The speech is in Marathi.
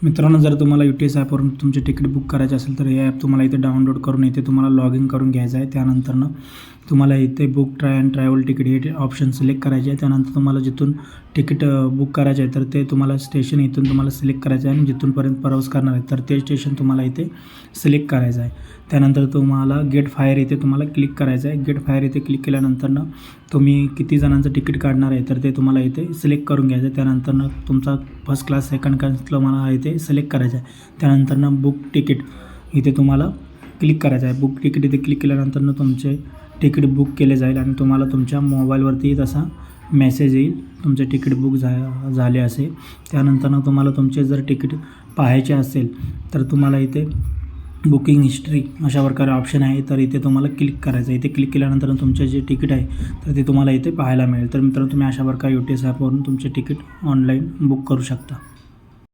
मित्रांनो, जर तुम्हाला UTS ॲपवरून तुमचे तिकीट बुक करायचे असेल तर हे ॲप तुम्हाला इथे डाउनलोड करून इथे तुम्हाला लॉग इन करून घ्यायचं आहे. त्यानंतरनं तुम्हाला इथे बुक ट्रॅव्हल तिकीट हे ऑप्शन सिलेक्ट करायचे आहे. त्यानंतर तुम्हाला जिथून तिकीट बुक करायचे आहे तर ते तुम्हाला स्टेशन इथून तुम्हाला सिलेक्ट करायचं आहे आणि जिथूनपर्यंत प्रवास करणार आहे तर ते स्टेशन तुम्हाला इथे सिलेक्ट करायचं आहे. त्यानंतर तुम्हाला गेट फायर इथे तुम्हाला क्लिक करायचं आहे. गेट फायर इथे क्लिक केल्यानंतरनं तुम्ही किती जणांचं तिकीट काढणार आहे तर ते तुम्हाला इथे सिलेक्ट करून घ्यायचं आहे. त्यानंतरनं तुमचा फर्स्ट क्लास सेकंड क्लास तुम्हाला इथे सिलेक्ट करायचं आहे. त्यानंतरनं बुक तिकीट इथे तुम्हाला क्लिक करायचं आहे. बुक तिकीट इथे क्लिक केल्यानंतरनं तुमचे तिकीट बुक केले जाईल आणि तुम्हाला तुमच्या मोबाईलवरती तसा मेसेज येईल तुमचे तिकीट बुक झाले असे. त्यानंतरनं तुम्हाला तुमचे जर तिकीट पाहायचे असेल तर तुम्हाला इथे बुकिंग हिस्ट्री अशा प्रकारे ऑप्शन आहे तर इथे तुम्हाला क्लिक करायचं आहे. इथे क्लिक केल्यानंतर तुमचे जे तिकीट आहे तर ते तुम्हाला इथे पाहायला मिळेल. तर मित्रांनो, तुम्ही अशा प्रकारे UTS ॲपवरून तुमचे तिकीट ऑनलाईन बुक करू शकता.